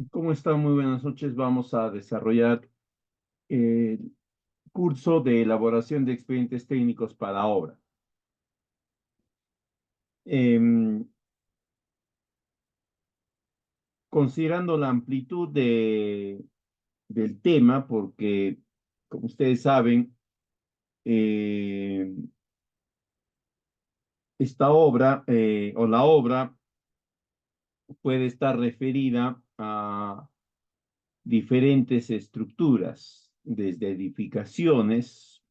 ¿Cómo están? Muy buenas noches. Vamos a desarrollar el curso de elaboración de expedientes técnicos para obra. Em, Considerando la amplitud del tema, porque como ustedes saben, esta obra o la obra puede estar referida a diferentes estructuras, desde edificaciones,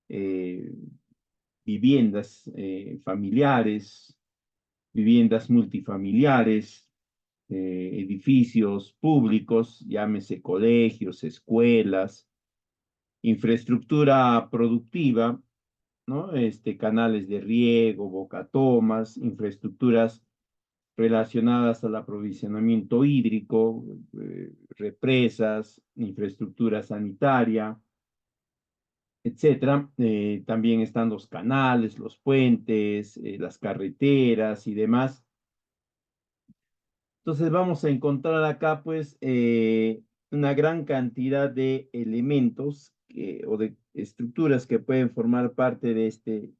eh, viviendas familiares, viviendas multifamiliares, edificios públicos, llámese colegios, escuelas, infraestructura productiva, ¿no? Canales de riego, bocatomas, infraestructuras relacionadas al aprovisionamiento hídrico, represas, infraestructura sanitaria, etcétera. También están los canales, los puentes, las carreteras y demás. Entonces vamos a encontrar acá pues una gran cantidad de elementos o de estructuras que pueden formar parte de este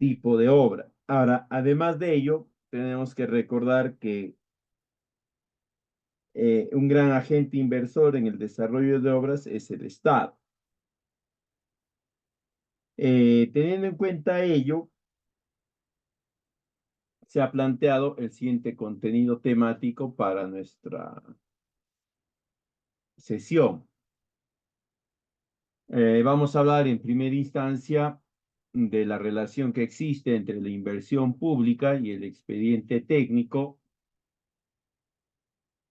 tipo de obra. Ahora, además de ello, tenemos que recordar que un gran agente inversor en el desarrollo de obras es el Estado. Teniendo en cuenta ello, se ha planteado el siguiente contenido temático para nuestra sesión. Vamos a hablar en primera instancia de la relación que existe entre la inversión pública y el expediente técnico.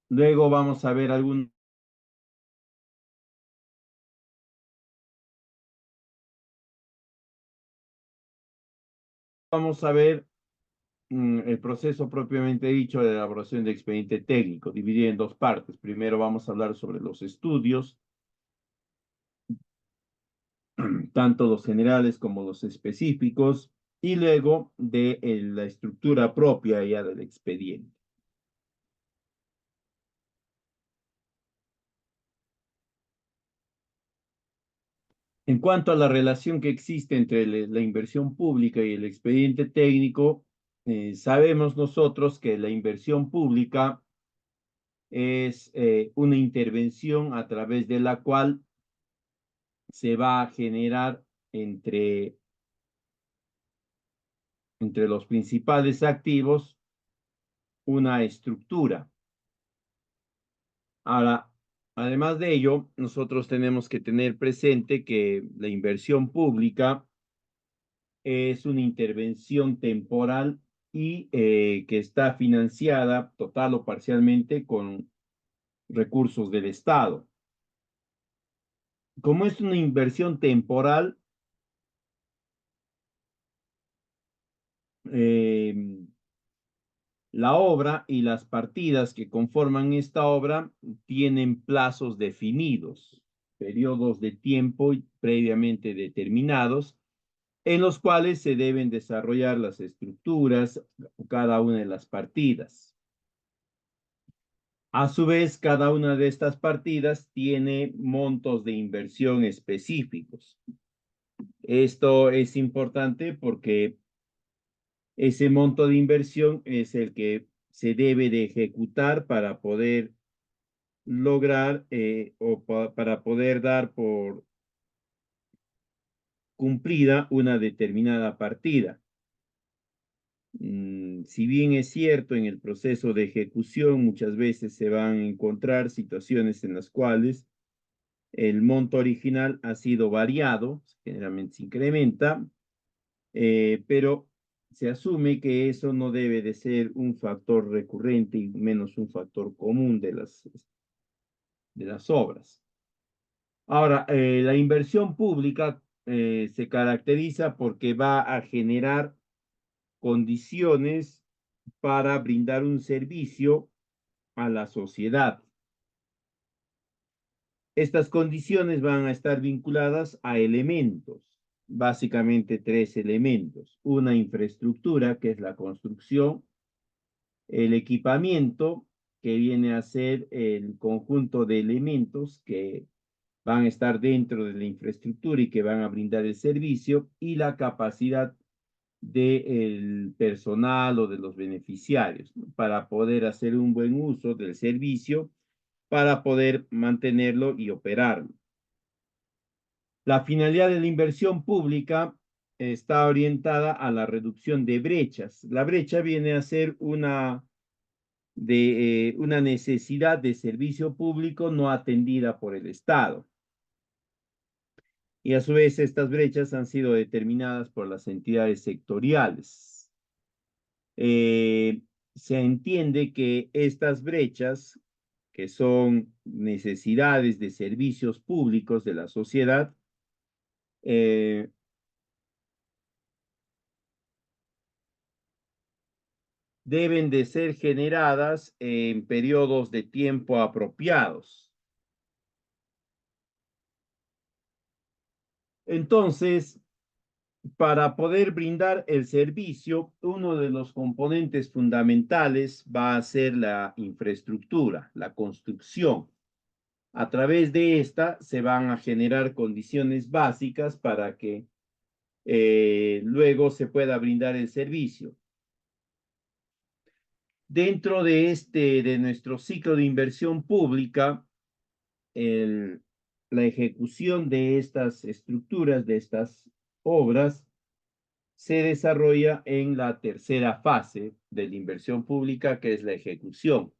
Luego vamos a ver el proceso propiamente dicho de elaboración de expediente técnico, dividido en dos partes. Primero vamos a hablar sobre los estudios, tanto los generales como los específicos, y luego de la estructura propia ya del expediente. En cuanto a la relación que existe entre la inversión pública y el expediente técnico, sabemos nosotros que la inversión pública es una intervención a través de la cual se va a generar entre, entre los principales activos una estructura. Ahora, además de ello, nosotros tenemos que tener presente que la inversión pública es una intervención temporal y que está financiada total o parcialmente con recursos del Estado. Como es una inversión temporal, eh, la obra y las partidas que conforman esta obra tienen plazos definidos, periodos de tiempo previamente determinados, en los cuales se deben desarrollar las estructuras, cada una de las partidas. A su vez, cada una de estas partidas tiene montos de inversión específicos. Esto es importante porque ese monto de inversión es el que se debe de ejecutar para poder lograr para poder dar por cumplida una determinada partida. Si bien es cierto, en el proceso de ejecución muchas veces se van a encontrar situaciones en las cuales el monto original ha sido variado, generalmente se incrementa, pero se asume que eso no debe de ser un factor recurrente y menos un factor común de las obras. Ahora, la inversión pública se caracteriza porque va a generar condiciones para brindar un servicio a la sociedad. Estas condiciones van a estar vinculadas a elementos, básicamente tres elementos. Una infraestructura, que es la construcción, el equipamiento que viene a ser el conjunto de elementos que van a estar dentro de la infraestructura y que van a brindar el servicio, y la capacidad del personal o de los beneficiarios, ¿no? Para poder hacer un buen uso del servicio, para poder mantenerlo y operarlo. La finalidad de la inversión pública está orientada a la reducción de brechas. La brecha viene a ser una necesidad de servicio público no atendida por el Estado. Y a su vez estas brechas han sido determinadas por las entidades sectoriales. Se entiende que estas brechas, que son necesidades de servicios públicos de la sociedad, eh, deben de ser generadas en periodos de tiempo apropiados. Entonces, para poder brindar el servicio, uno de los componentes fundamentales va a ser la infraestructura, la construcción. A través de esta se van a generar condiciones básicas para que luego se pueda brindar el servicio. Dentro de nuestro ciclo de inversión pública, la ejecución de estas estructuras, de estas obras, se desarrolla en la tercera fase de la inversión pública, que es la ejecución.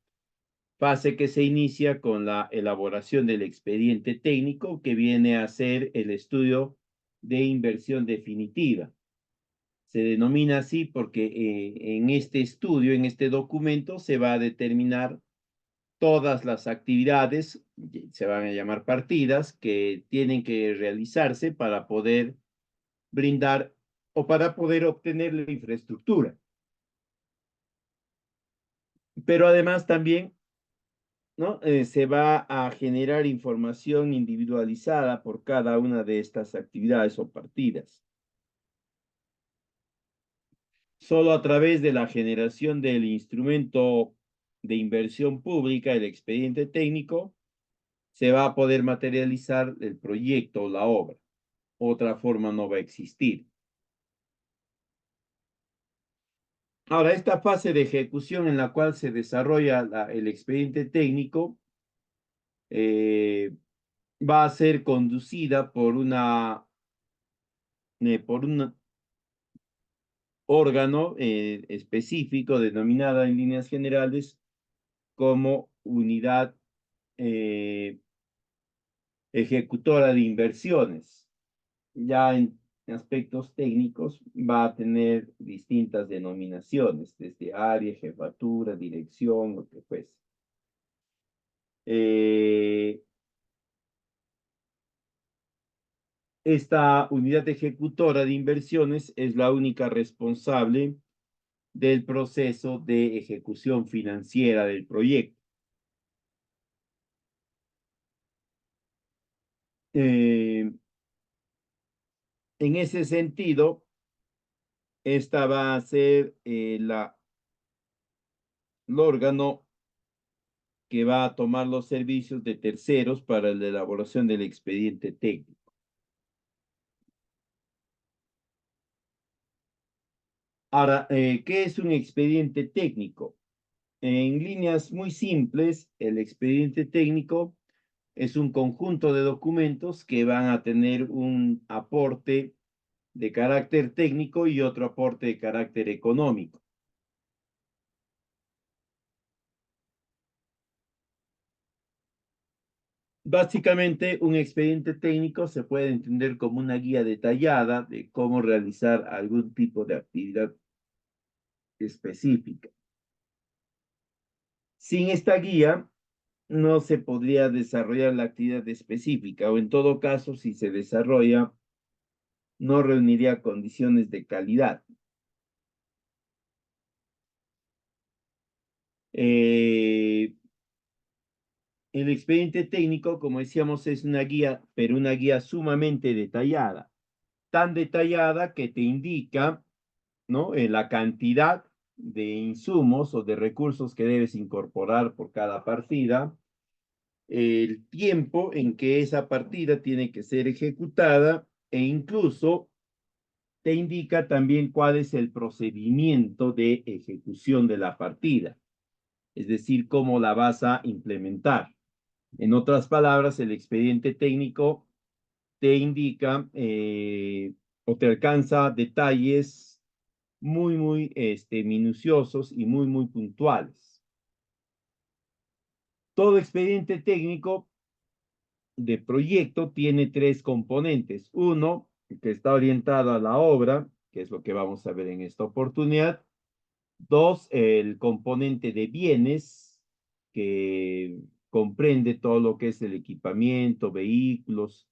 Fase que se inicia con la elaboración del expediente técnico, que viene a ser el estudio de inversión definitiva. Se denomina así porque en este estudio, en este documento, se va a determinar todas las actividades, se van a llamar partidas, que tienen que realizarse para poder brindar o para poder obtener la infraestructura. Pero además también, ¿no? Se va a generar información individualizada por cada una de estas actividades o partidas. Solo a través de la generación del instrumento de inversión pública, el expediente técnico, se va a poder materializar el proyecto o la obra. Otra forma no va a existir. Ahora, esta fase de ejecución en la cual se desarrolla el expediente técnico eh, va a ser conducida por un órgano específico denominada en líneas generales como unidad eh, ejecutora de inversiones. Ya en aspectos técnicos va a tener distintas denominaciones, desde área, jefatura, dirección, lo que fuese. Esta unidad ejecutora de inversiones es la única responsable del proceso de ejecución financiera del proyecto. En ese sentido, esta va a ser el órgano que va a tomar los servicios de terceros para la elaboración del expediente técnico. Ahora, ¿qué es un expediente técnico? En líneas muy simples, el expediente técnico es un conjunto de documentos que van a tener un aporte de carácter técnico y otro aporte de carácter económico. Básicamente, un expediente técnico se puede entender como una guía detallada de cómo realizar algún tipo de actividad específica. Sin esta guía, no se podría desarrollar la actividad específica, o en todo caso, si se desarrolla, no reuniría condiciones de calidad. El expediente técnico, como decíamos, es una guía, pero una guía sumamente detallada, tan detallada que te indica, ¿no? La cantidad de insumos o de recursos que debes incorporar por cada partida, el tiempo en que esa partida tiene que ser ejecutada e incluso te indica también cuál es el procedimiento de ejecución de la partida, es decir, cómo la vas a implementar. En otras palabras, el expediente técnico te indica o te alcanza detalles muy minuciosos y muy puntuales. Todo expediente técnico de proyecto tiene tres componentes. Uno, que está orientado a la obra, que es lo que vamos a ver en esta oportunidad. Dos, el componente de bienes, que comprende todo lo que es el equipamiento, vehículos,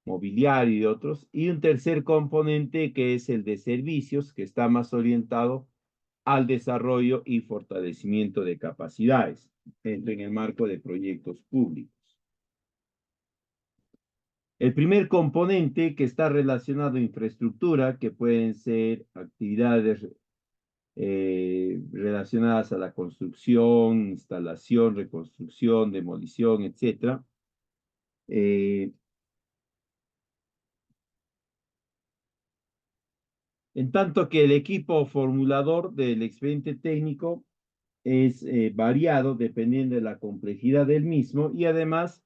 mobiliario y otros. Y un tercer componente que es el de servicios, que está más orientado al desarrollo y fortalecimiento de capacidades en el marco de proyectos públicos. El primer componente que está relacionado a infraestructura, que pueden ser actividades relacionadas a la construcción, instalación, reconstrucción, demolición, etc. En tanto que el equipo formulador del expediente técnico es variado dependiendo de la complejidad del mismo y además,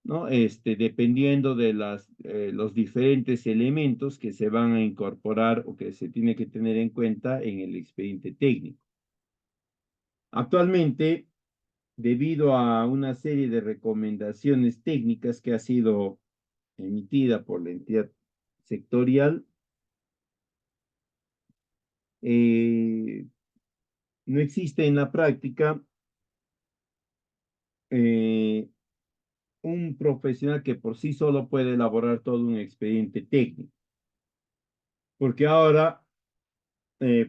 ¿no? Dependiendo de los diferentes elementos que se van a incorporar o que se tiene que tener en cuenta en el expediente técnico. Actualmente, debido a una serie de recomendaciones técnicas que ha sido emitida por la entidad sectorial, eh, no existe en la práctica eh, un profesional que por sí solo puede elaborar todo un expediente técnico, porque ahora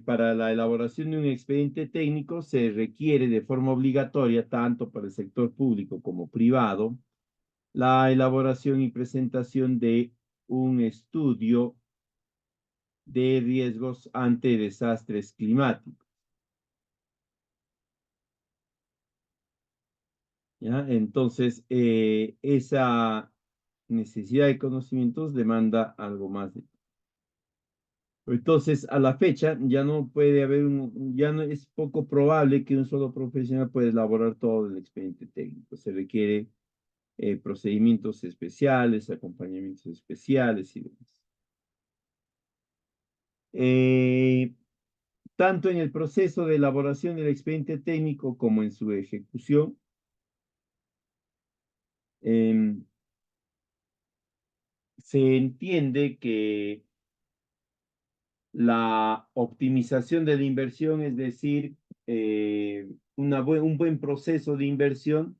para la elaboración de un expediente técnico se requiere de forma obligatoria, tanto para el sector público como privado, la elaboración y presentación de un estudio de riesgos ante desastres climáticos. ¿Ya? Entonces, esa necesidad de conocimientos demanda algo más. Entonces, a la fecha, ya no puede haber ya no es poco probable que un solo profesional pueda elaborar todo el expediente técnico. Se requiere procedimientos especiales, acompañamientos especiales y demás. Eh, Tanto en el proceso de elaboración del expediente técnico como en su ejecución, em, se entiende que la optimización de la inversión, es decir, un buen proceso de inversión,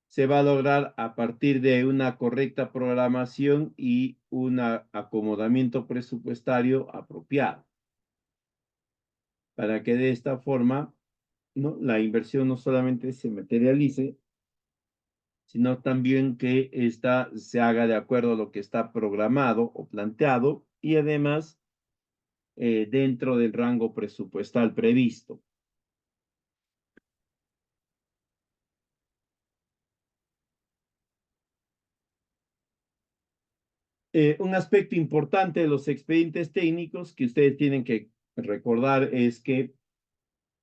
se va a lograr a partir de una correcta programación y un acomodamiento presupuestario apropiado, para que de esta forma, ¿no?, la inversión no solamente se materialice, sino también que ésta se haga de acuerdo a lo que está programado o planteado y además dentro del rango presupuestal previsto. Un aspecto importante de los expedientes técnicos que ustedes tienen que recordar es que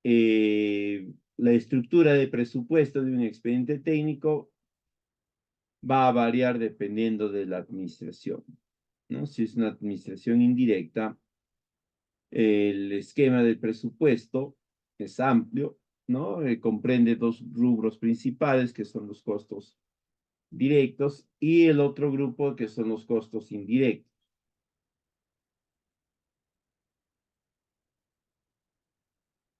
la estructura de presupuesto de un expediente técnico va a variar dependiendo de la administración, ¿no? Si es una administración indirecta, el esquema del presupuesto es amplio, ¿no? Comprende dos rubros principales que son los costos directos y el otro grupo que son los costos indirectos.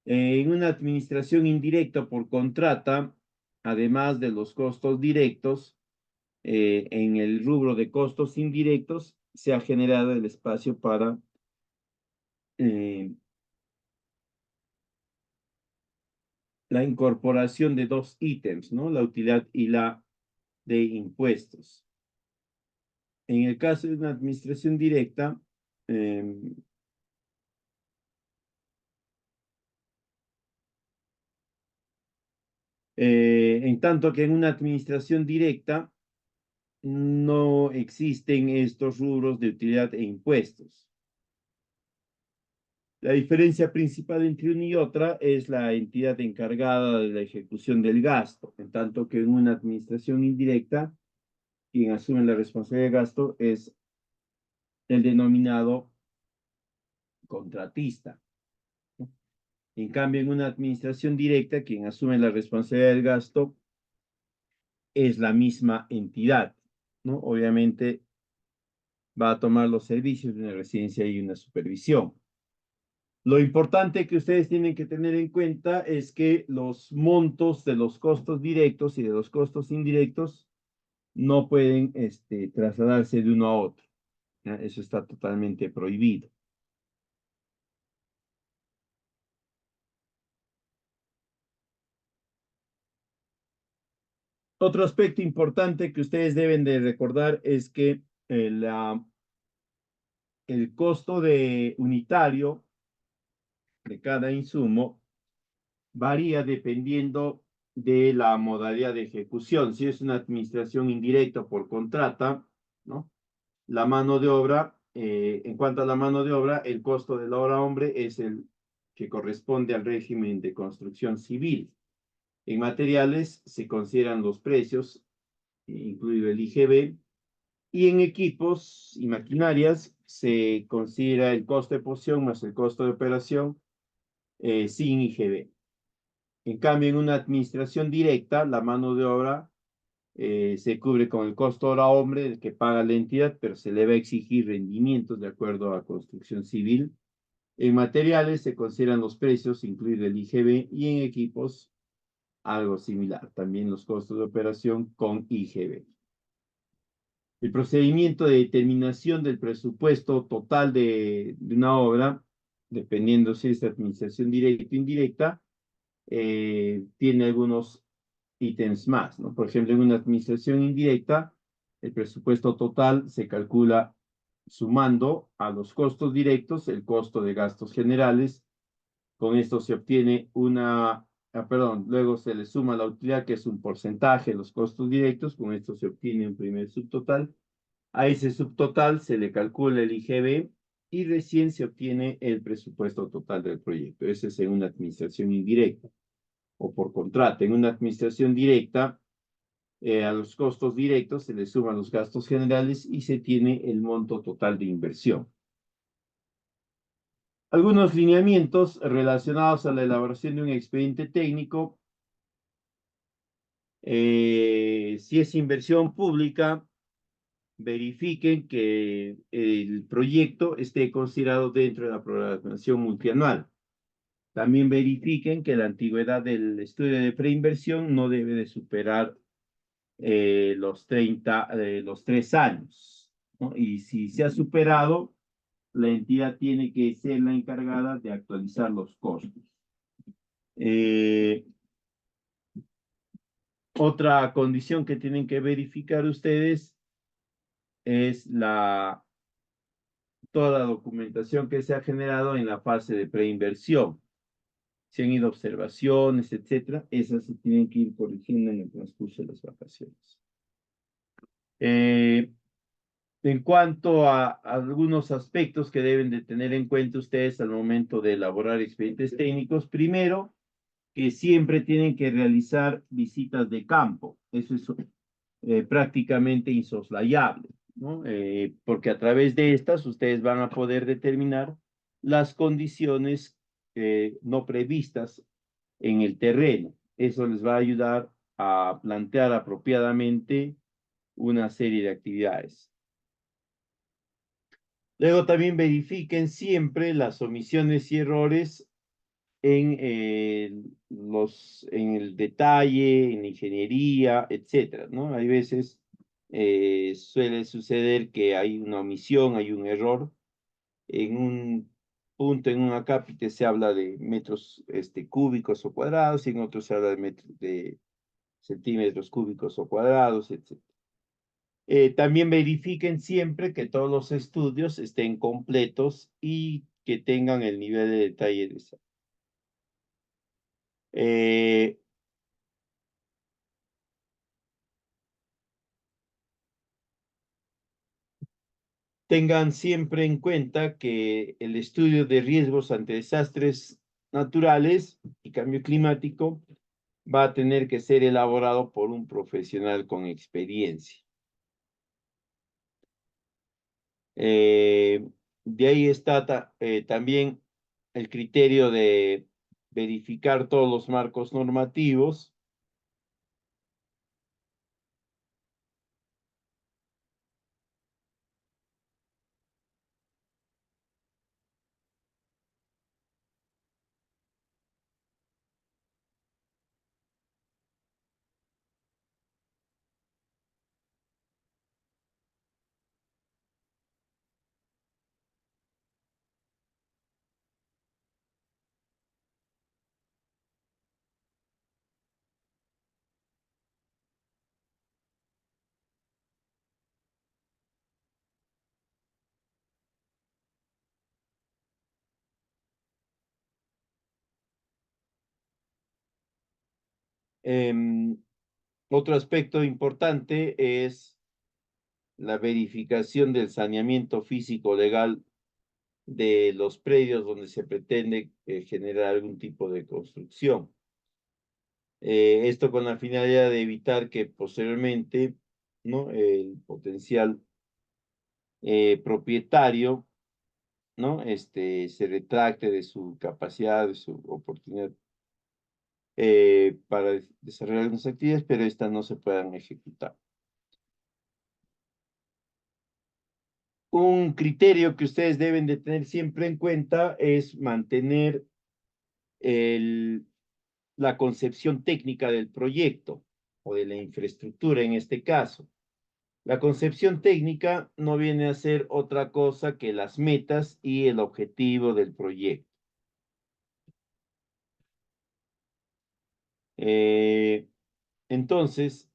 En una administración indirecta por contrata, además de los costos directos, en el rubro de costos indirectos se ha generado el espacio para eh, la incorporación de dos ítems, ¿no? La utilidad y la de impuestos. En el caso de una administración directa, En tanto que en una administración directa no existen estos rubros de utilidad e impuestos. La diferencia principal entre una y otra es la entidad encargada de la ejecución del gasto, en tanto que en una administración indirecta, quien asume la responsabilidad de gasto es el denominado contratista. En cambio, en una administración directa, quien asume la responsabilidad del gasto es la misma entidad, ¿no? Obviamente va a tomar los servicios de una residencia y una supervisión. Lo importante que ustedes tienen que tener en cuenta es que los montos de los costos directos y de los costos indirectos no pueden trasladarse de uno a otro, ¿ya? Eso está totalmente prohibido. Otro aspecto importante que ustedes deben de recordar es que el costo de unitario de cada insumo varía dependiendo de la modalidad de ejecución. Si es una administración indirecta por contrata, ¿no? La mano de obra, en cuanto a la mano de obra, el costo de la hora hombre es el que corresponde al régimen de construcción civil. En materiales se consideran los precios, incluido el IGB, y en equipos y maquinarias se considera el costo de posición más el costo de operación sin IGB. En cambio, en una administración directa, la mano de obra se cubre con el costo hora hombre del que paga la entidad, pero se le va a exigir rendimientos de acuerdo a construcción civil. En materiales se consideran los precios, incluido el IGB, y en equipos algo similar, también los costos de operación con IGB. El procedimiento de determinación del presupuesto total de una obra, dependiendo si es de administración directa o indirecta, tiene algunos ítems más, ¿no? Por ejemplo, en una administración indirecta, el presupuesto total se calcula sumando a los costos directos el costo de gastos generales. Con esto se obtiene luego se le suma la utilidad, que es un porcentaje de los costos directos. Con esto se obtiene un primer subtotal. A ese subtotal se le calcula el IGB y recién se obtiene el presupuesto total del proyecto. Ese es en una administración indirecta o por contrato. En una administración directa, a los costos directos se le suman los gastos generales y se tiene el monto total de inversión. Algunos lineamientos relacionados a la elaboración de un expediente técnico. Si es inversión pública, verifiquen que el proyecto esté considerado dentro de la programación multianual. También verifiquen que la antigüedad del estudio de preinversión no debe de superar los 3 años, ¿no? Y si se ha superado, la entidad tiene que ser la encargada de actualizar los costos. Otra condición que tienen que verificar ustedes es toda la documentación que se ha generado en la fase de preinversión. Si han ido observaciones, etcétera, esas se tienen que ir corrigiendo en el transcurso de las vacaciones. En cuanto a algunos aspectos que deben de tener en cuenta ustedes al momento de elaborar expedientes técnicos, primero, que siempre tienen que realizar visitas de campo. Eso es prácticamente insoslayable, ¿no? Porque a través de estas ustedes van a poder determinar las condiciones no previstas en el terreno. Eso les va a ayudar a plantear apropiadamente una serie de actividades. Luego también verifiquen siempre las omisiones y errores en el detalle, en la ingeniería, etcétera, ¿no? Hay veces suele suceder que hay una omisión, hay un error. En un punto, en un acápite se habla de metros cúbicos o cuadrados, y en otro se habla de centímetros cúbicos o cuadrados, etcétera. También verifiquen siempre que todos los estudios estén completos y que tengan el nivel de detalle deseado. Tengan siempre en cuenta que el estudio de riesgos ante desastres naturales y cambio climático va a tener que ser elaborado por un profesional con experiencia. De ahí está también el criterio de verificar todos los marcos normativos. Em, Otro aspecto importante es la verificación del saneamiento físico legal de los predios donde se pretende generar algún tipo de construcción. Esto con la finalidad de evitar que posteriormente, ¿no?, el potencial propietario, ¿no?, se retracte de su capacidad, de su oportunidad para desarrollar algunas actividades, pero estas no se puedan ejecutar. Un criterio que ustedes deben de tener siempre en cuenta es mantener la concepción técnica del proyecto o de la infraestructura en este caso. La concepción técnica no viene a ser otra cosa que las metas y el objetivo del proyecto. Entonces,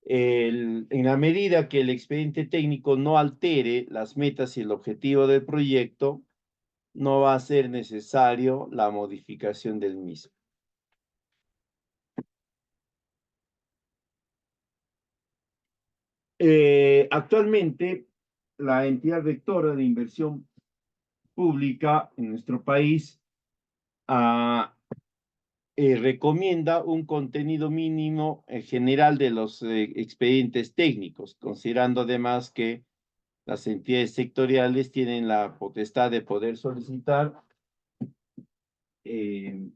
en la medida que el expediente técnico no altere las metas y el objetivo del proyecto, no va a ser necesario la modificación del mismo. Actualmente, la entidad rectora de inversión pública en nuestro país ah, recomienda un contenido mínimo general de los expedientes técnicos, considerando además que las entidades sectoriales tienen la potestad de poder solicitar eh,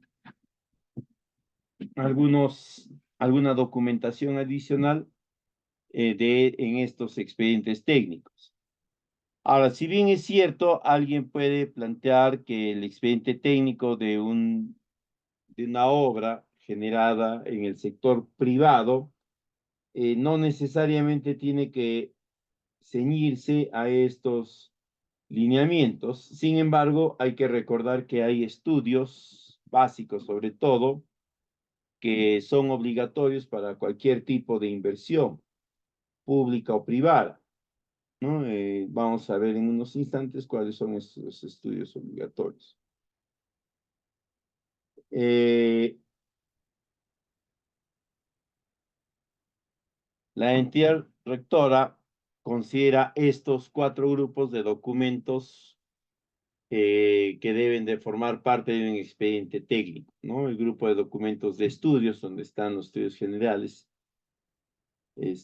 alguna documentación adicional en estos expedientes técnicos. Ahora, si bien es cierto, alguien puede plantear que el expediente técnico de una obra generada en el sector privado no necesariamente tiene que ceñirse a estos lineamientos. Sin embargo, hay que recordar que hay estudios básicos, sobre todo, que son obligatorios para cualquier tipo de inversión, pública o privada, ¿no? Vamos a ver en unos instantes cuáles son estos estudios obligatorios. Eh, la entidad rectora considera estos 4 grupos de documentos que deben de formar parte de un expediente técnico, ¿no? El grupo de documentos de estudios, donde están los estudios generales, el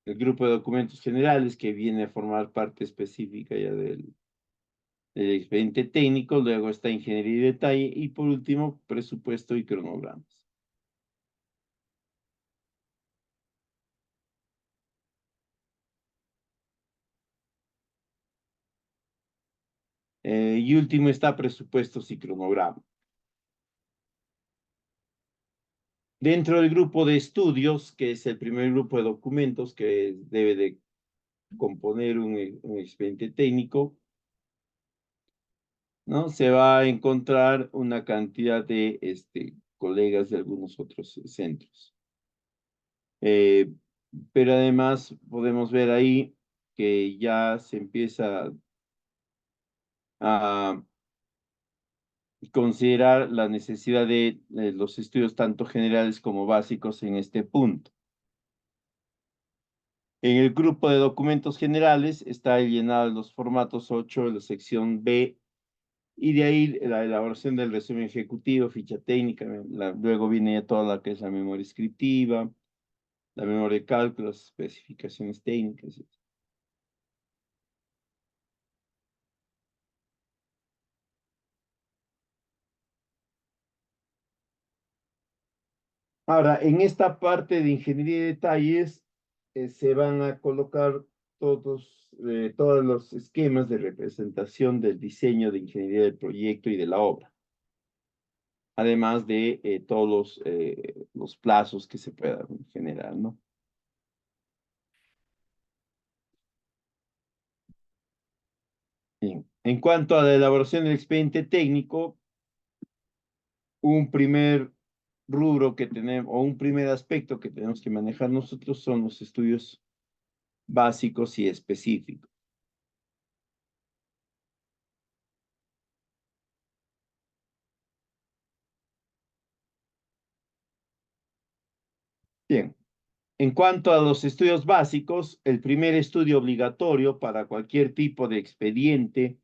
grupo de documentos generales que viene a formar parte específica ya del expediente técnico, luego está ingeniería y detalle, y por último, presupuesto y cronogramas. Y último está presupuestos y cronograma. Dentro del grupo de estudios, que es el primer grupo de documentos que debe de componer un expediente técnico, ¿no? Se va a encontrar una cantidad de colegas de algunos otros centros. Eh, pero además podemos ver ahí que ya se empieza a considerar la necesidad de los estudios tanto generales como básicos en este punto. En el grupo de documentos generales está el llenado de los formatos 8 de la sección B y de ahí la elaboración del resumen ejecutivo, ficha técnica, luego viene ya toda la que es la memoria descriptiva, la memoria de cálculo, las especificaciones técnicas. Ahora, en esta parte de ingeniería de detalles se van a colocar todos los esquemas de representación del diseño de ingeniería del proyecto y de la obra, además de todos los plazos que se puedan generar, ¿no? Bien. En cuanto a la elaboración del expediente técnico, un primer rubro que tenemos, o un primer aspecto que tenemos que manejar nosotros son los estudios básicos y específicos. Bien, en cuanto a los estudios básicos, el primer estudio obligatorio para cualquier tipo de expediente,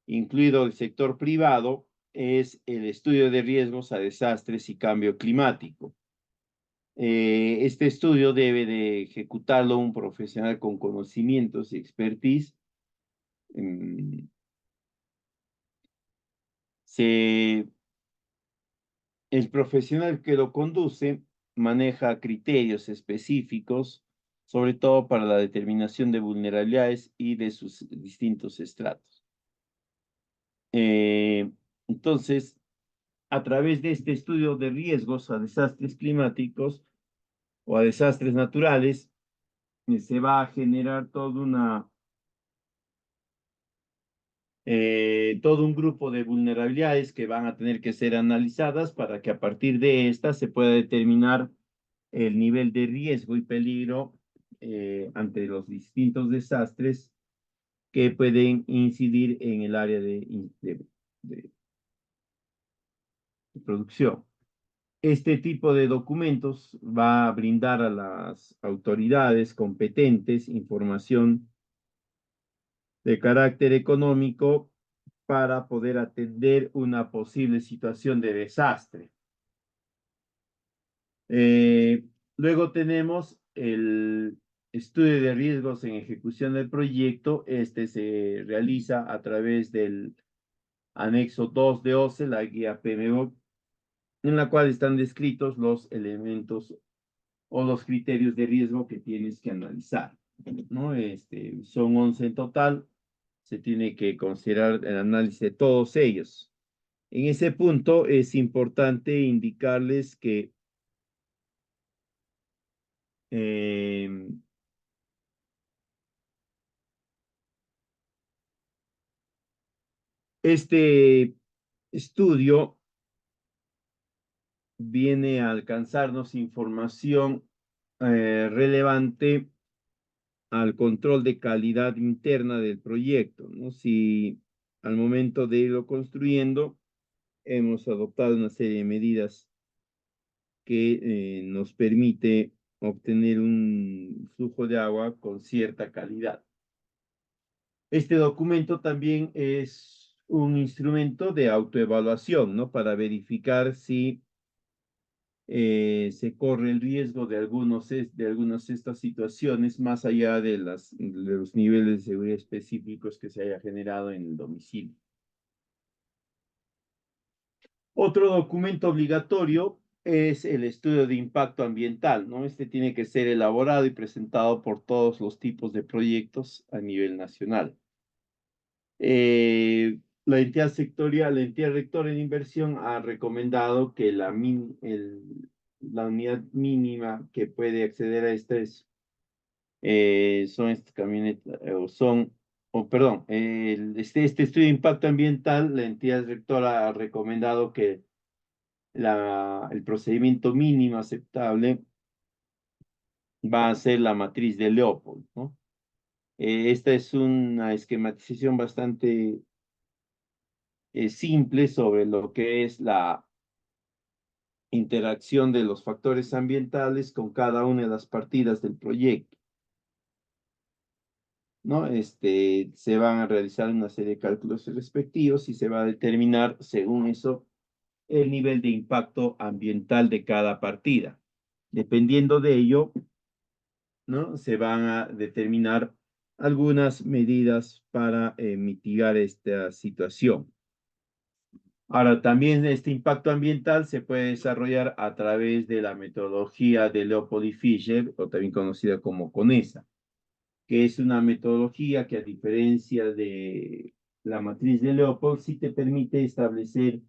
incluido el sector privado, es el estudio de riesgos a desastres y cambio climático. Este estudio debe de ejecutarlo un profesional con conocimientos y expertise. Mm, se, el profesional que lo conduce maneja criterios específicos, sobre todo para la determinación de vulnerabilidades y de sus distintos estratos. Eh, entonces, a través de este estudio de riesgos a desastres climáticos o a desastres naturales, se va a generar todo un grupo de vulnerabilidades que van a tener que ser analizadas para que a partir de estas se pueda determinar el nivel de riesgo y peligro ante los distintos desastres que pueden incidir en el área de producción. Este tipo de documentos va a brindar a las autoridades competentes información de carácter económico para poder atender una posible situación de desastre. Eh, Luego tenemos el estudio de riesgos en ejecución del proyecto. Este se realiza a través del anexo 2 de OCE, la guía PMO, en la cual están descritos los elementos o los criterios de riesgo que tienes que analizar, ¿no? Son 11 en total. Se tiene que considerar el análisis de todos ellos. En ese punto es importante indicarles que eh, este estudio viene a alcanzarnos información relevante al control de calidad interna del proyecto, ¿no? Si al momento de irlo construyendo hemos adoptado una serie de medidas que nos permite obtener un flujo de agua con cierta calidad. Este documento también es un instrumento de autoevaluación, ¿no? Para verificar si se corre el riesgo de algunas de estas situaciones más allá de los niveles de seguridad específicos que se haya generado en el domicilio. Otro documento obligatorio es el estudio de impacto ambiental, ¿no? Este tiene que ser elaborado y presentado por todos los tipos de proyectos a nivel nacional. La entidad sectorial, la entidad rectora en inversión ha recomendado que la unidad mínima que puede acceder a esta son estas camionetas, perdón, este estudio de impacto ambiental, la entidad rectora ha recomendado que el procedimiento mínimo aceptable va a ser la matriz de Leopold, ¿no? Esta es una esquematización bastante simple sobre lo que es la interacción de los factores ambientales con cada una de las partidas del proyecto. ¿no? Se van a realizar una serie de cálculos respectivos y se va a determinar, según eso, el nivel de impacto ambiental de cada partida. Dependiendo de ello, ¿no? Se van a determinar algunas medidas para mitigar esta situación. Ahora, también este impacto ambiental se puede desarrollar a través de la metodología de Leopold y Fischer, o también conocida como CONESA, que es una metodología que, a diferencia de la matriz de Leopold, sí te permite establecer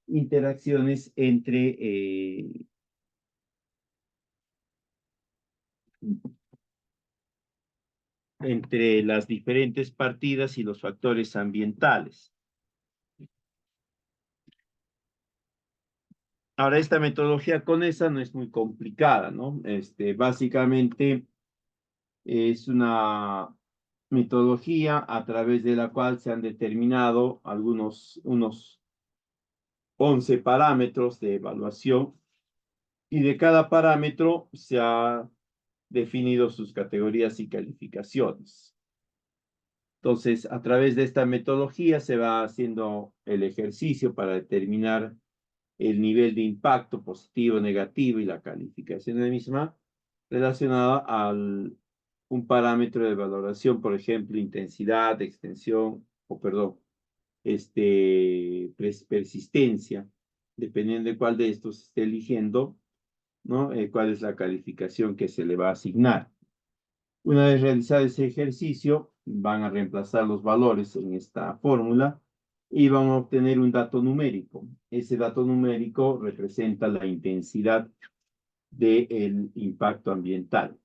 interacciones entre las diferentes partidas y los factores ambientales. Ahora, esta metodología CONESA no es muy complicada, ¿no? Básicamente es una metodología a través de la cual se han determinado unos 11 parámetros de evaluación, y de cada parámetro se ha definido sus categorías y calificaciones. Entonces, a través de esta metodología se va haciendo el ejercicio para determinar el nivel de impacto positivo, negativo y la calificación de la misma relacionada a un parámetro de valoración, por ejemplo, intensidad, extensión, o perdón, persistencia, dependiendo de cuál de estos se esté eligiendo, ¿no? Cuál es la calificación que se le va a asignar. Una vez realizado ese ejercicio, van a reemplazar los valores en esta fórmula y van a obtener un dato numérico. Ese dato numérico representa la intensidad del impacto ambiental.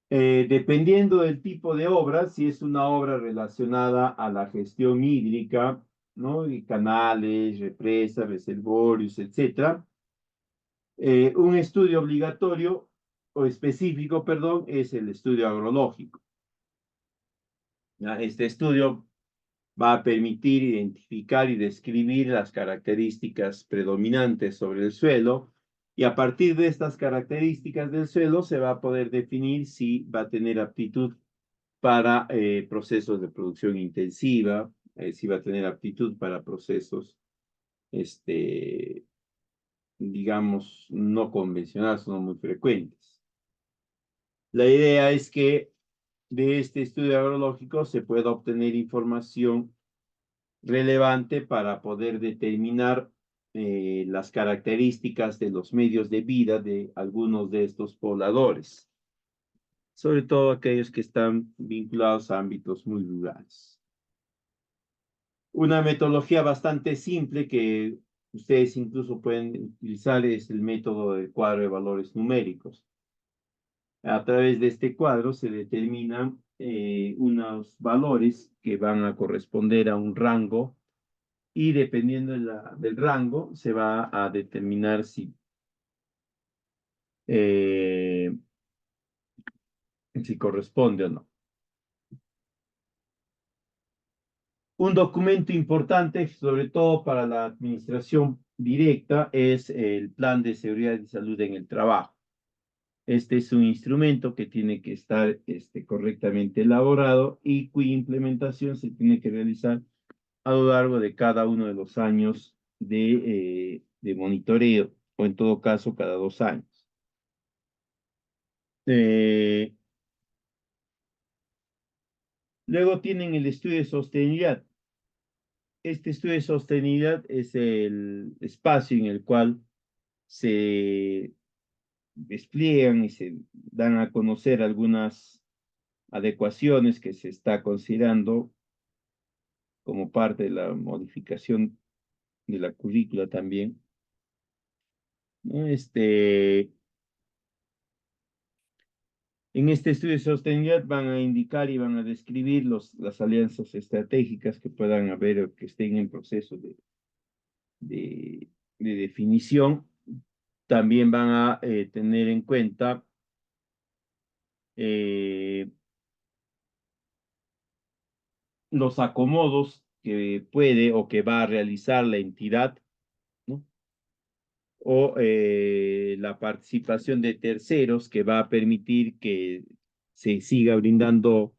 Dependiendo del tipo de obra, si es una obra relacionada a la gestión hídrica, ¿no? Y canales, represas, reservorios, etcétera, un estudio obligatorio o específico, perdón, es el estudio agrológico. ¿Ya? Este estudio va a permitir identificar y describir las características predominantes sobre el suelo, y a partir de estas características del suelo se va a poder definir si va a tener aptitud para procesos de producción intensiva, si va a tener aptitud para procesos, digamos, no convencionales, no muy frecuentes. La idea es que de este estudio agrológico se pueda obtener información relevante para poder determinar las características de los medios de vida de algunos de estos pobladores, sobre todo aquellos que están vinculados a ámbitos muy rurales. Una metodología bastante simple que ustedes incluso pueden utilizar es el método del cuadro de valores numéricos. A través de este cuadro se determinan unos valores que van a corresponder a un rango, y dependiendo del rango se va a determinar eh, si corresponde o no. Un documento importante, sobre todo para la administración directa, es el Plan de Seguridad y Salud en el Trabajo. Este es un instrumento que tiene que estar correctamente elaborado y cuya implementación se tiene que realizar a lo largo de cada uno de los años de monitoreo, o en todo caso cada 2 años. Eh, Luego tienen el estudio de sostenibilidad. Este estudio de sostenibilidad es el espacio en el cual se despliegan y se dan a conocer algunas adecuaciones que se está considerando como parte de la modificación de la currícula también, ¿no? En este estudio de sostenibilidad van a indicar y van a describir las alianzas estratégicas que puedan haber o que estén en proceso de, de definición. También van a tener en cuenta eh, los acomodos que puede o que va a realizar la entidad, ¿no? O la participación de terceros que va a permitir que se siga brindando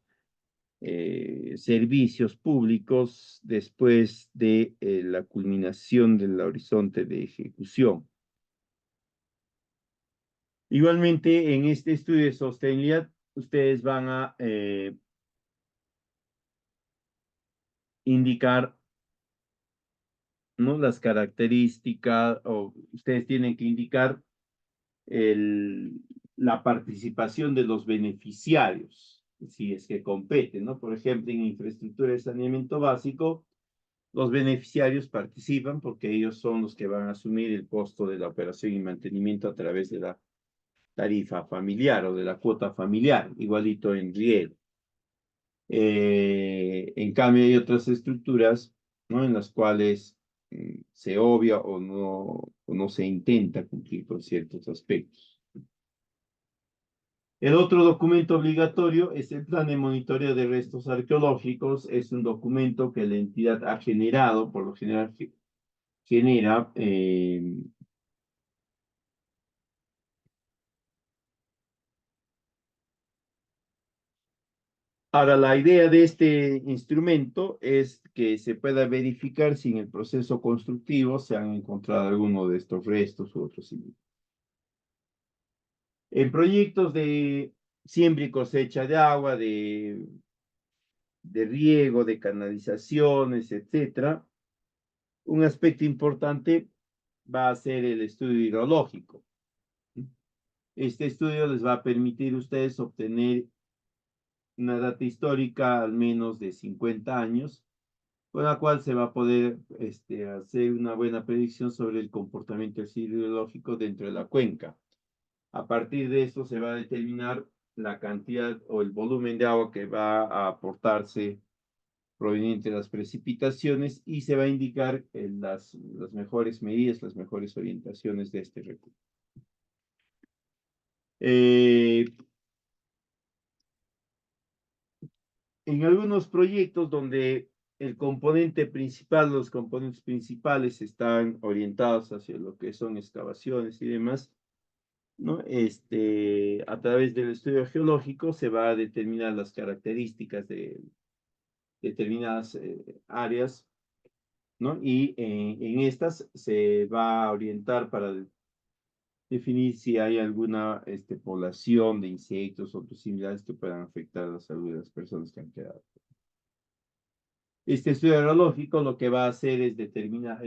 servicios públicos después de la culminación del horizonte de ejecución. Igualmente, en este estudio de sostenibilidad, ustedes van a indicar, ¿no?, las características, o ustedes tienen que indicar la participación de los beneficiarios, si es que competen, ¿no? Por ejemplo, en infraestructura de saneamiento básico, los beneficiarios participan porque ellos son los que van a asumir el costo de la operación y mantenimiento a través de la tarifa familiar o de la cuota familiar, igualito en riego. En cambio, hay otras estructuras, ¿no?, en las cuales se obvia o no se intenta cumplir con ciertos aspectos. El otro documento obligatorio es el plan de monitoreo de restos arqueológicos. Es un documento que la entidad ha generado, por lo general genera ahora, la idea de este instrumento es que se pueda verificar si en el proceso constructivo se han encontrado alguno de estos restos u otros similares. En proyectos de siembra y cosecha de agua, de riego, de canalizaciones, etcétera, un aspecto importante va a ser el estudio hidrológico. Este estudio les va a permitir a ustedes obtener una data histórica al menos de 50 años, con la cual se va a poder hacer una buena predicción sobre el comportamiento hidrológico dentro de la cuenca. A partir de esto se va a determinar la cantidad o el volumen de agua que va a aportarse proveniente de las precipitaciones, y se va a indicar las mejores medidas, las mejores orientaciones de este recurso. En algunos proyectos donde el componente principal, los componentes principales están orientados hacia lo que son excavaciones y demás, ¿no? A través del estudio geológico se va a determinar las características de determinadas áreas, ¿no? Y en estas se va a orientar para definir si hay alguna población de insectos o otros similares que puedan afectar la salud de las personas que han quedado. Este estudio aerológico lo que va a hacer es determinar,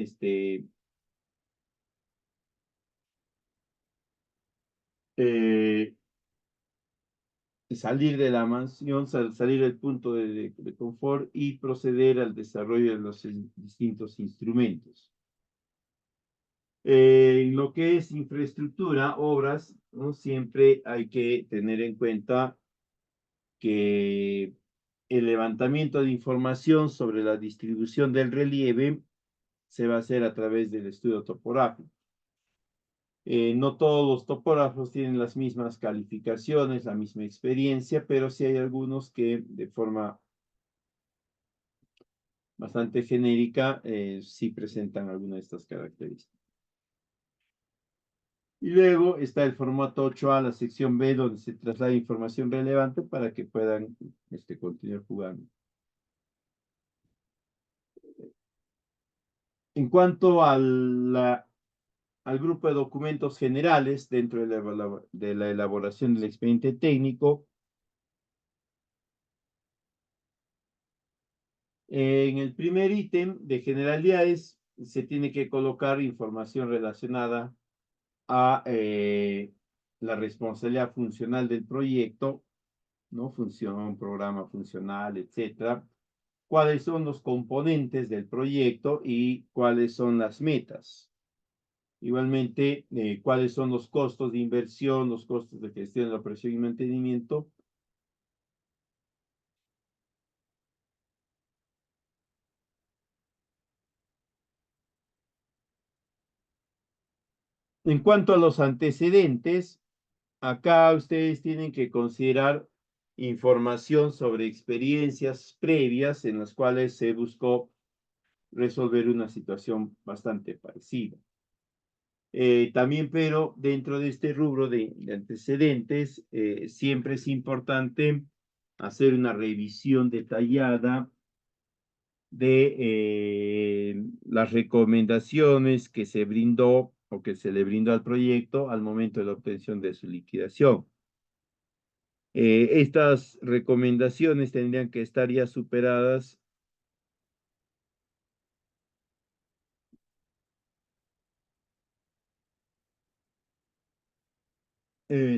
salir de la mansión, salir del punto de confort y proceder al desarrollo de los distintos instrumentos. En lo que es infraestructura, obras, ¿no?, siempre hay que tener en cuenta que el levantamiento de información sobre la distribución del relieve se va a hacer a través del estudio topográfico. No todos los topógrafos tienen las mismas calificaciones, la misma experiencia, pero sí hay algunos que de forma bastante genérica sí presentan alguna de estas características. Y luego está el formato 8A, la sección B, donde se traslada información relevante para que puedan continuar jugando. En cuanto al grupo de documentos generales dentro de la elaboración del expediente técnico, en el primer ítem de generalidades se tiene que colocar información relacionada a la responsabilidad funcional del proyecto, ¿no? Función, programa funcional, etcétera. Cuáles son los componentes del proyecto y cuáles son las metas. Igualmente, cuáles son los costos de inversión, los costos de gestión de la operación y mantenimiento. En cuanto a los antecedentes, acá ustedes tienen que considerar información sobre experiencias previas en las cuales se buscó resolver una situación bastante parecida. También, pero dentro de este rubro de antecedentes, siempre es importante hacer una revisión detallada de las recomendaciones que se brindó o que se le brindó al proyecto al momento de la obtención de su liquidación. Estas recomendaciones tendrían que estar ya superadas.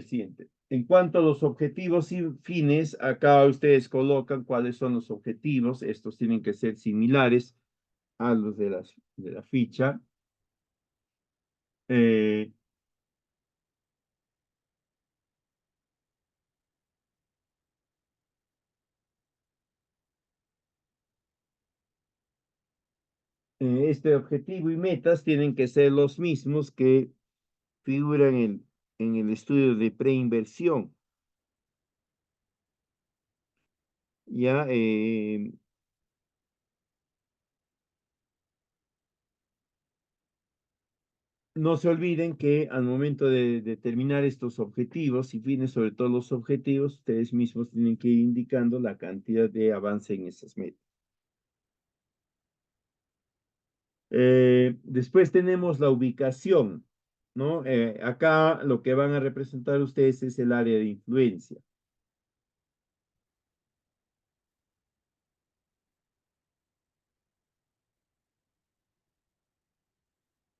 Siguiente. En cuanto a los objetivos y fines, acá ustedes colocan cuáles son los objetivos. Estos tienen que ser similares a los de la ficha. Eh, este objetivo y metas tienen que ser los mismos que figuran en el estudio de preinversión. Ya, no se olviden que al momento de determinar estos objetivos y fines, sobre todo los objetivos, ustedes mismos tienen que ir indicando la cantidad de avance en esas metas. Después tenemos la ubicación, ¿no? Acá lo que van a representar ustedes es el área de influencia.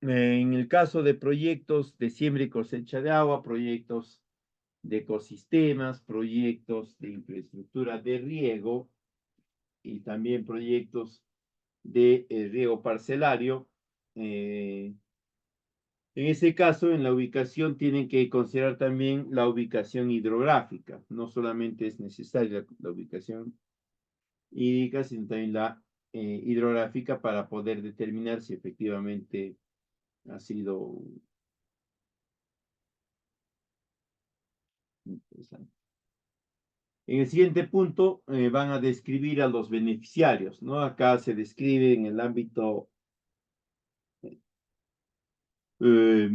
En el caso de proyectos de siembra y cosecha de agua, proyectos de ecosistemas, proyectos de infraestructura de riego y también proyectos de riego parcelario. En ese caso, en la ubicación tienen que considerar también la ubicación hidrográfica. No solamente es necesaria la ubicación hídrica, sino también la hidrográfica para poder determinar si efectivamente ha sido interesante. En el siguiente punto van a describir a los beneficiarios, ¿no? Acá se describe en el ámbito eh,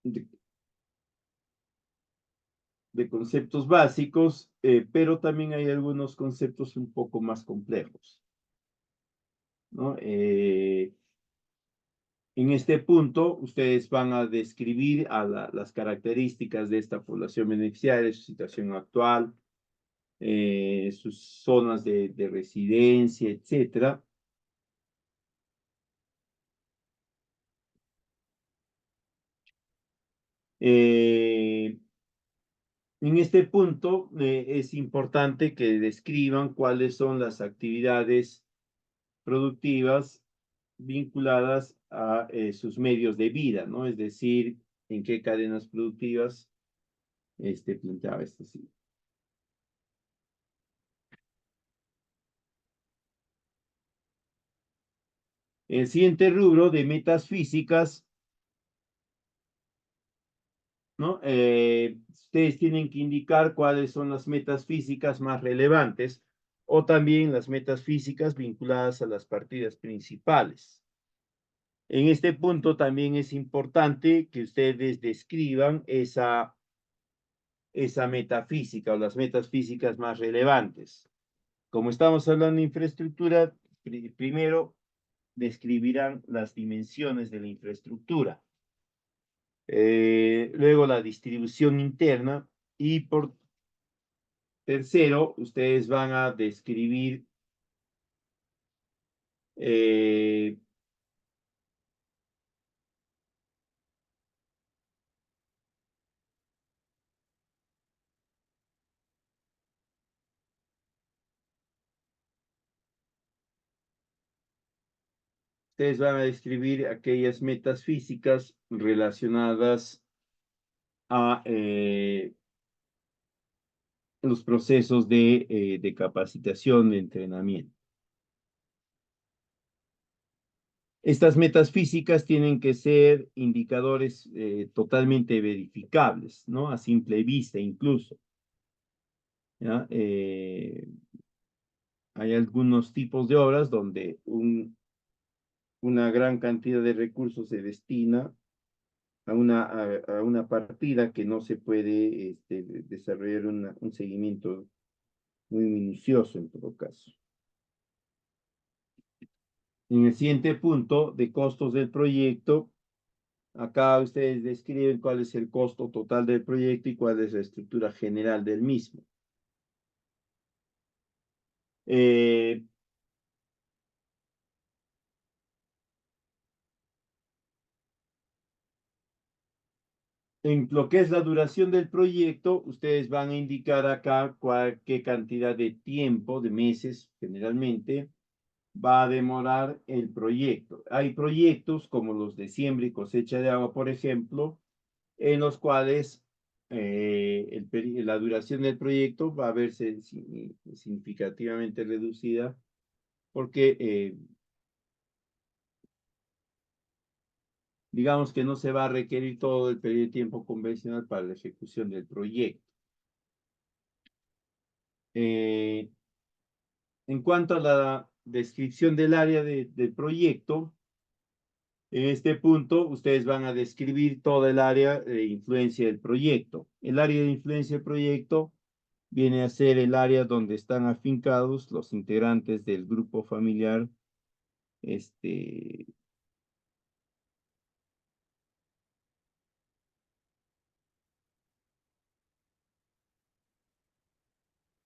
de, de conceptos básicos, pero también hay algunos conceptos un poco más complejos, ¿no? En este punto, ustedes van a describir a las características de esta población beneficiaria, su situación actual, sus zonas de residencia, etcétera. Eh, en este punto es importante que describan cuáles son las actividades productivas vinculadas a sus medios de vida, ¿no? Es decir, en qué cadenas productivas planteaba esto. Sí. El siguiente rubro de metas físicas, ¿no? Ustedes tienen que indicar cuáles son las metas físicas más relevantes o también las metas físicas vinculadas a las partidas principales. En este punto también es importante que ustedes describan esa meta física o las metas físicas más relevantes. Como estamos hablando de infraestructura, primero describirán las dimensiones de la infraestructura. Luego la distribución interna y por tercero, ustedes van a describir eh, ustedes van a describir aquellas metas físicas relacionadas a los procesos de capacitación, de entrenamiento. Estas metas físicas tienen que ser indicadores totalmente verificables, ¿no? A simple vista incluso. ¿Ya? Hay algunos tipos de obras donde una gran cantidad de recursos se destina a una partida que no se puede desarrollar un seguimiento muy minucioso en todo caso. En el siguiente punto de costos del proyecto, acá ustedes describen cuál es el costo total del proyecto y cuál es la estructura general del mismo. Eh, En lo que es la duración del proyecto, ustedes van a indicar acá qué cantidad de tiempo, de meses generalmente, va a demorar el proyecto. Hay proyectos como los de siembra y cosecha de agua, por ejemplo, en los cuales la duración del proyecto va a verse significativamente reducida porque digamos que no se va a requerir todo el periodo de tiempo convencional para la ejecución del proyecto. Eh, En cuanto a la descripción del área del proyecto, en este punto ustedes van a describir toda el área de influencia del proyecto. El área de influencia del proyecto viene a ser el área donde están afincados los integrantes del grupo familiar, este,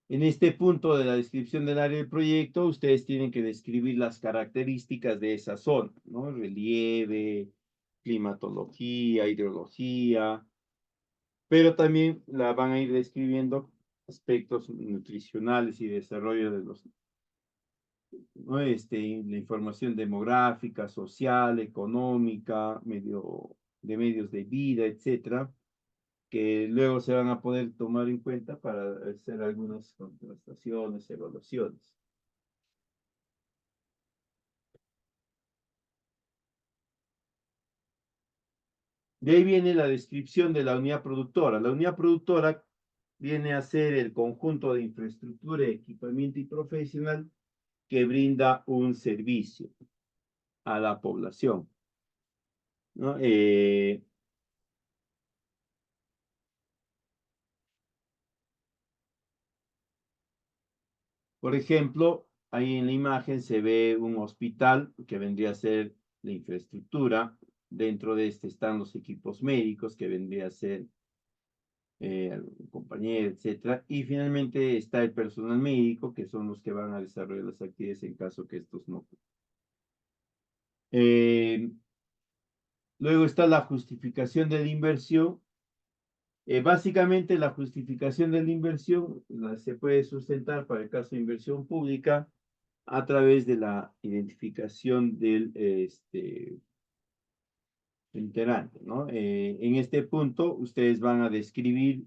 en este punto de la descripción del área del proyecto, ustedes tienen que describir las características de esa zona, ¿no? Relieve, climatología, hidrología, pero también la van a ir describiendo aspectos nutricionales y desarrollo de los, ¿no? La información demográfica, social, económica, de medios de vida, etcétera, que luego se van a poder tomar en cuenta para hacer algunas contrastaciones, evaluaciones. De ahí viene la descripción de la unidad productora. La unidad productora viene a ser el conjunto de infraestructura, equipamiento y profesional que brinda un servicio a la población, ¿no? Por ejemplo, ahí en la imagen se ve un hospital que vendría a ser la infraestructura. Dentro de este están los equipos médicos que vendría a ser compañero, etcétera. Y finalmente está el personal médico, que son los que van a desarrollar las actividades en caso que estos no. Eh, Luego está la justificación de la inversión. Básicamente la justificación de la inversión se puede sustentar para el caso de inversión pública a través de la identificación del integrante, ¿no? En este punto ustedes van a describir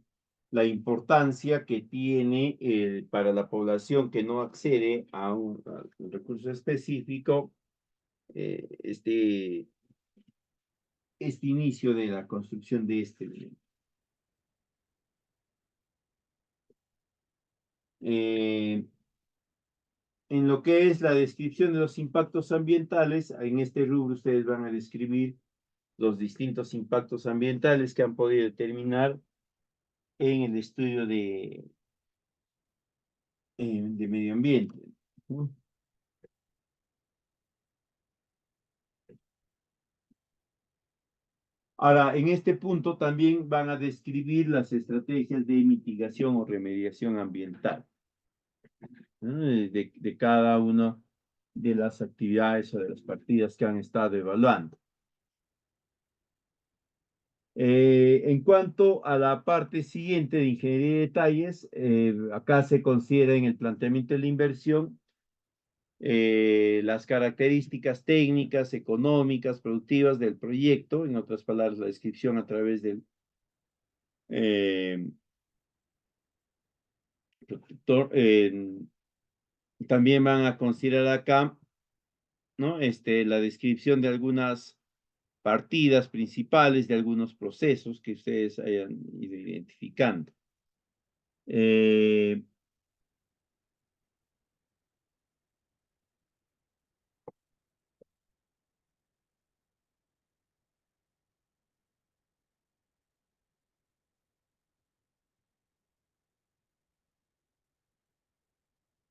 la importancia que tiene para la población que no accede a un recurso específico este inicio de la construcción de este elemento. En lo que es la descripción de los impactos ambientales, en este rubro ustedes van a describir los distintos impactos ambientales que han podido determinar en el estudio de medio ambiente. Ahora, en este punto también van a describir las estrategias de mitigación o remediación ambiental, ¿no? De cada una de las actividades o de las partidas que han estado evaluando. En cuanto a la parte siguiente de ingeniería de detalles, acá se considera en el planteamiento de la inversión las características técnicas, económicas, productivas del proyecto, en otras palabras, la descripción a través del eh, protector. También van a considerar acá, ¿no? La descripción de algunas partidas principales, de algunos procesos que ustedes hayan ido identificando. Eh,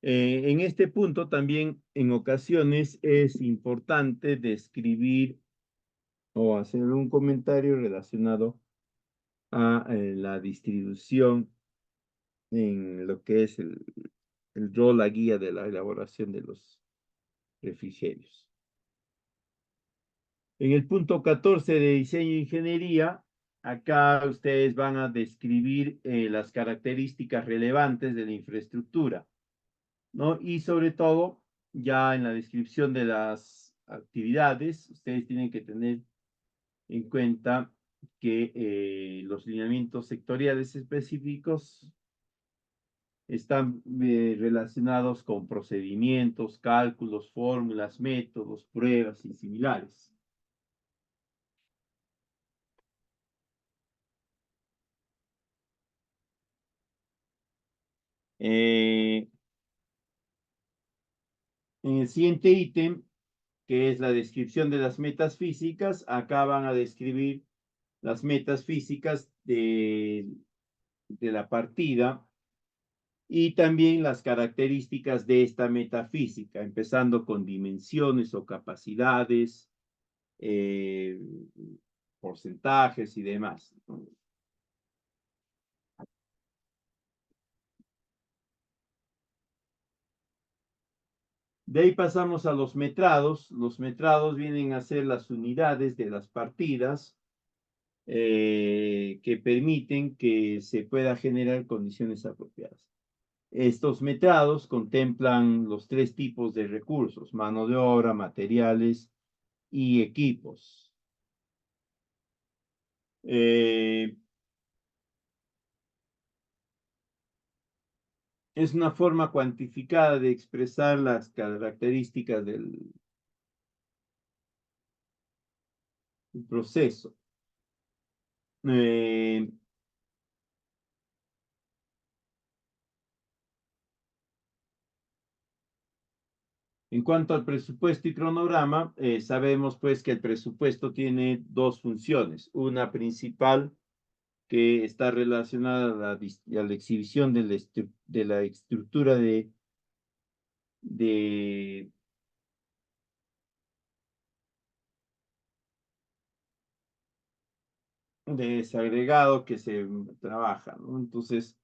En este punto también en ocasiones es importante describir o hacer un comentario relacionado a la distribución en lo que es el rol, la guía de la elaboración de los refrigerios. En el punto 14 de diseño e ingeniería, acá ustedes van a describir las características relevantes de la infraestructura, ¿no? Y sobre todo, ya en la descripción de las actividades, ustedes tienen que tener en cuenta que los lineamientos sectoriales específicos están relacionados con procedimientos, cálculos, fórmulas, métodos, pruebas y similares. En el siguiente ítem, que es la descripción de las metas físicas, acá van a describir las metas físicas de la partida y también las características de esta metafísica, empezando con dimensiones o capacidades, eh, porcentajes y demás. De ahí pasamos a los metrados. Los metrados vienen a ser las unidades de las partidas que permiten que se pueda generar condiciones apropiadas. Estos metrados contemplan los tres tipos de recursos: mano de obra, materiales y equipos. Eh, es una forma cuantificada de expresar las características del proceso. Eh, En cuanto al presupuesto y cronograma, sabemos pues que el presupuesto tiene dos funciones. Una principal que está relacionada a la exhibición de la estructura de, de desagregado que se trabaja, ¿no? Entonces,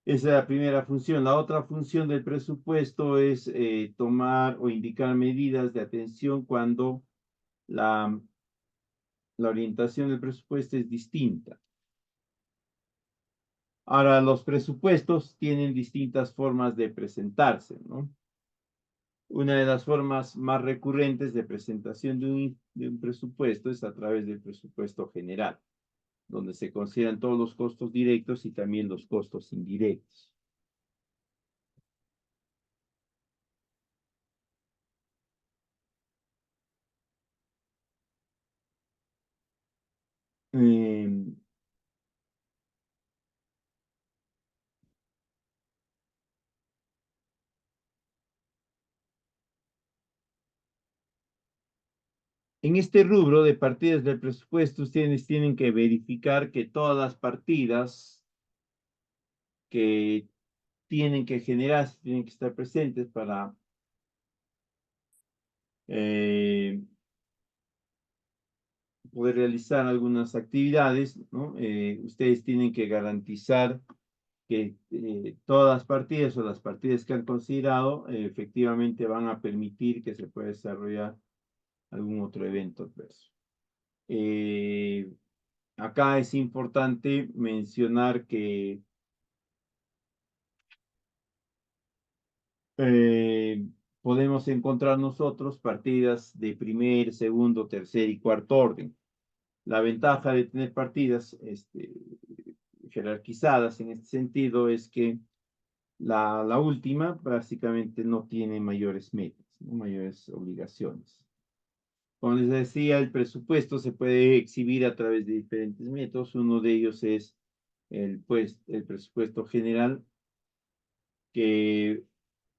esa es la primera función. La otra función del presupuesto es tomar o indicar medidas de atención cuando la, la orientación del presupuesto es distinta. Ahora, los presupuestos tienen distintas formas de presentarse, ¿no? Una de las formas más recurrentes de presentación de un presupuesto es a través del presupuesto general, donde se consideran todos los costos directos y también los costos indirectos. Eh, en este rubro de partidas del presupuesto, ustedes tienen que verificar que todas las partidas que tienen que generarse, tienen que estar presentes para eh, poder realizar algunas actividades, ¿no? Ustedes tienen que garantizar que todas las partidas o las partidas que han considerado efectivamente van a permitir que se pueda desarrollar algún otro evento adverso. Eh, Acá es importante mencionar que eh, podemos encontrar nosotros partidas de primer, segundo, tercer y cuarto orden. La ventaja de tener partidas jerarquizadas en este sentido es que la última básicamente no tiene mayores metas, ¿no? Mayores obligaciones. Como les decía, el presupuesto se puede exhibir a través de diferentes métodos. Uno de ellos es el presupuesto general, que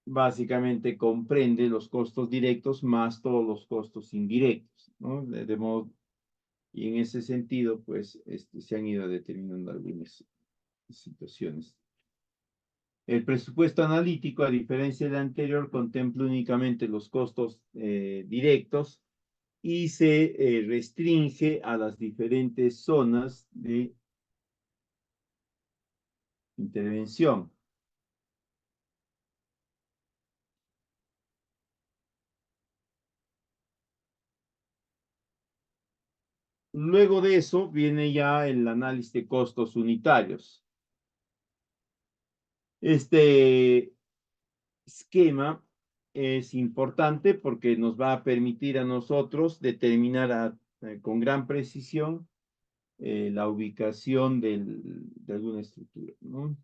básicamente comprende los costos directos más todos los costos indirectos, ¿no? De modo, y en ese sentido, pues, se han ido determinando algunas situaciones. El presupuesto analítico, a diferencia del anterior, contempla únicamente los costos directos y se restringe a las diferentes zonas de intervención. Luego de eso viene ya el análisis de costos unitarios. Este esquema es importante porque nos va a permitir a nosotros determinar con gran precisión la ubicación de alguna estructura, ¿no?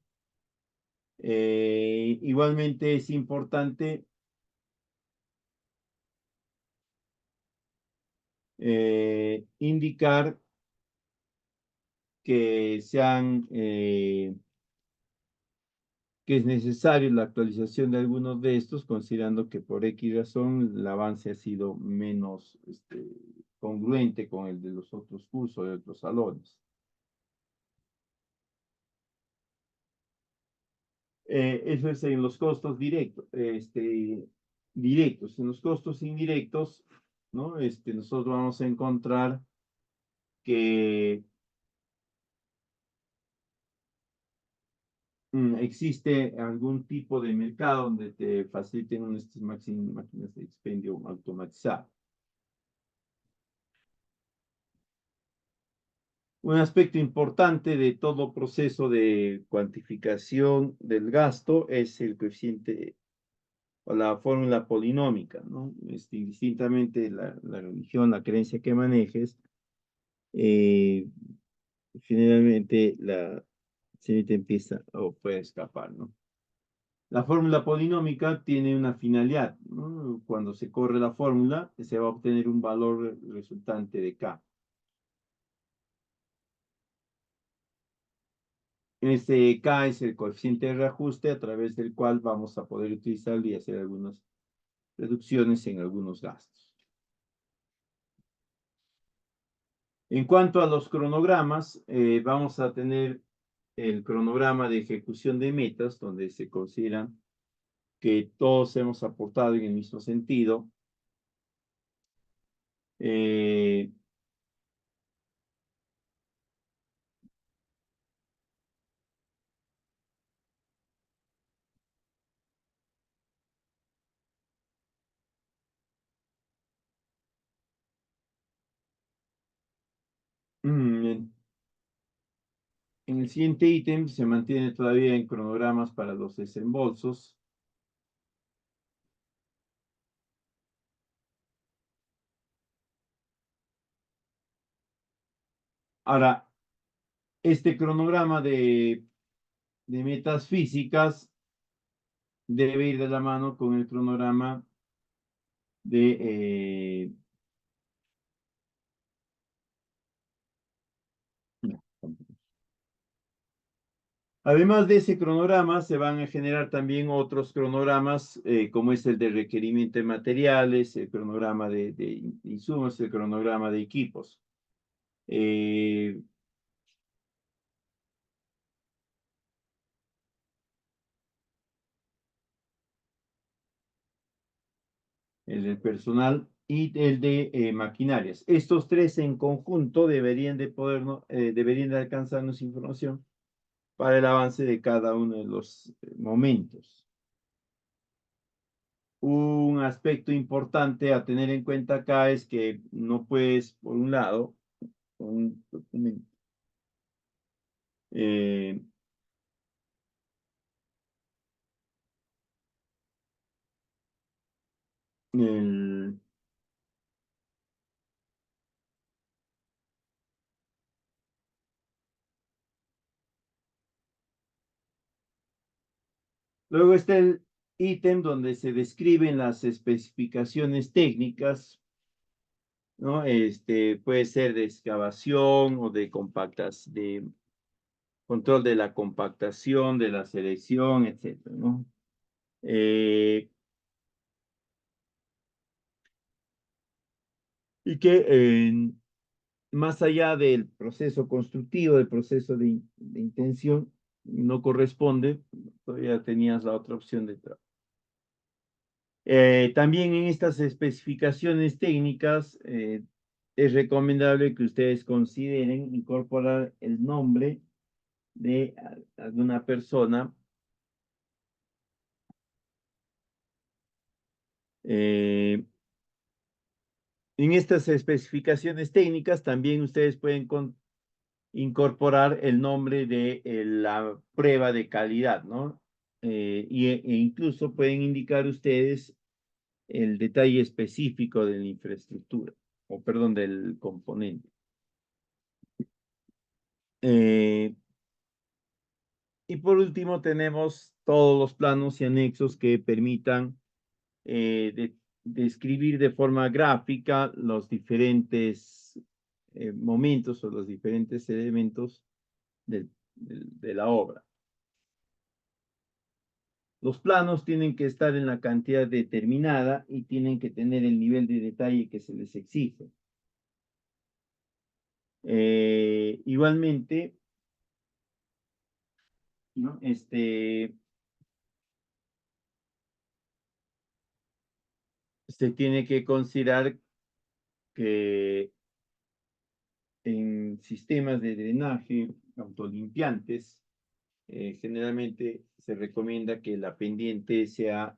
Igualmente es importante indicar que que es necesario la actualización de algunos de estos, considerando que por X razón el avance ha sido menos congruente con el de los otros cursos de otros salones. Eso es en los costos directos, directos. En los costos indirectos, ¿no? Nosotros vamos a encontrar que existe algún tipo de mercado donde te faciliten estas máquinas de expendio automatizado. Un aspecto importante de todo proceso de cuantificación del gasto es el coeficiente o la fórmula polinómica, ¿no? Indistintamente la religión, la creencia que manejes, eh, generalmente se te empieza o puede escapar, ¿no? La fórmula polinómica tiene una finalidad, ¿no? Cuando se corre la fórmula, se va a obtener un valor resultante de K. Este K es el coeficiente de reajuste a través del cual vamos a poder utilizarlo y hacer algunas reducciones en algunos gastos. En cuanto a los cronogramas, vamos a tener el cronograma de ejecución de metas, donde se considera que todos hemos aportado en el mismo sentido. Eh, en el siguiente ítem se mantiene todavía en cronogramas para los desembolsos. Ahora, este cronograma de metas físicas debe ir de la mano con el cronograma de... no. Además de ese cronograma, se van a generar también otros cronogramas, como es el de requerimiento de materiales, el cronograma de insumos, el cronograma de equipos. Eh, el del personal y el de maquinarias. Estos tres en conjunto deberían de alcanzarnos información para el avance de cada uno de los momentos. Un aspecto importante a tener en cuenta acá es que no puedes, por un lado, un documento, eh, el, luego está el ítem donde se describen las especificaciones técnicas, ¿no? Puede ser de excavación o de compactas, de control de la compactación, de la selección, etcétera, ¿no? Y que más allá del proceso constructivo, del proceso de intención, no corresponde, todavía tenías la otra opción de trabajo. También en estas especificaciones técnicas es recomendable que ustedes consideren incorporar el nombre de alguna persona. En estas especificaciones técnicas también ustedes pueden incorporar el nombre de la prueba de calidad, ¿no? E incluso pueden indicar ustedes el detalle específico de la infraestructura, o perdón, del componente. Y por último tenemos todos los planos y anexos que permitan describir de forma gráfica los diferentes momentos o los diferentes elementos de la obra. Los planos tienen que estar en la cantidad determinada y tienen que tener el nivel de detalle que se les exige. Igualmente, ¿no? Se tiene que considerar que en sistemas de drenaje autolimpiantes, generalmente se recomienda que la pendiente sea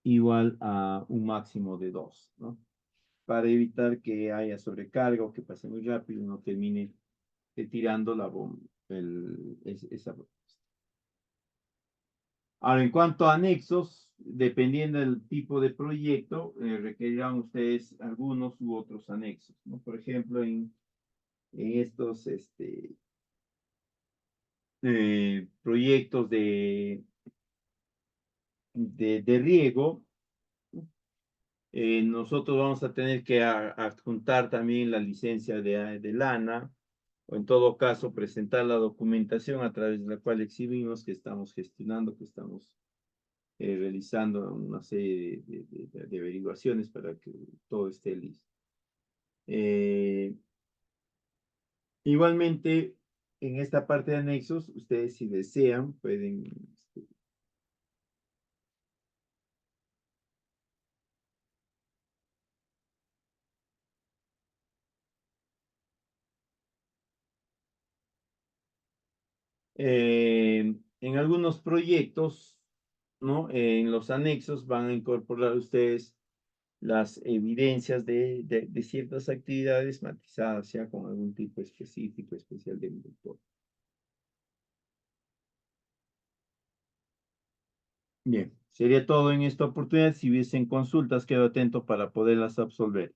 igual a un máximo de 2, ¿no? Para evitar que haya sobrecarga o que pase muy rápido y no termine tirando la bomba, esa bomba. Ahora, en cuanto a anexos, dependiendo del tipo de proyecto, requerirán ustedes algunos u otros anexos, ¿no? Por ejemplo, en estos proyectos de riego, nosotros vamos a tener que adjuntar también la licencia de lana, o en todo caso presentar la documentación a través de la cual exhibimos que estamos gestionando, que estamos realizando una serie de averiguaciones para que todo esté listo. Igualmente, en esta parte de anexos, ustedes si desean pueden en algunos proyectos, ¿no? En los anexos van a incorporar ustedes las evidencias de ciertas actividades matizadas ya con algún tipo específico, especial de inductor. Bien, sería todo en esta oportunidad. Si hubiesen consultas, quedo atento para poderlas absolver.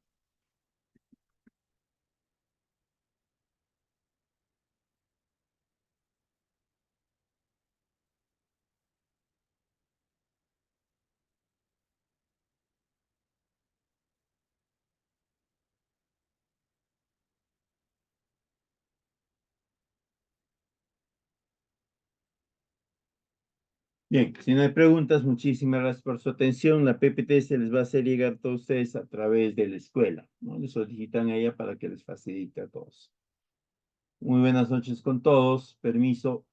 Bien, si no hay preguntas, muchísimas gracias por su atención. La PPT se les va a hacer llegar a todos ustedes a través de la escuela, ¿no? Les solicitan a ella para que les facilite a todos. Muy buenas noches con todos. Permiso.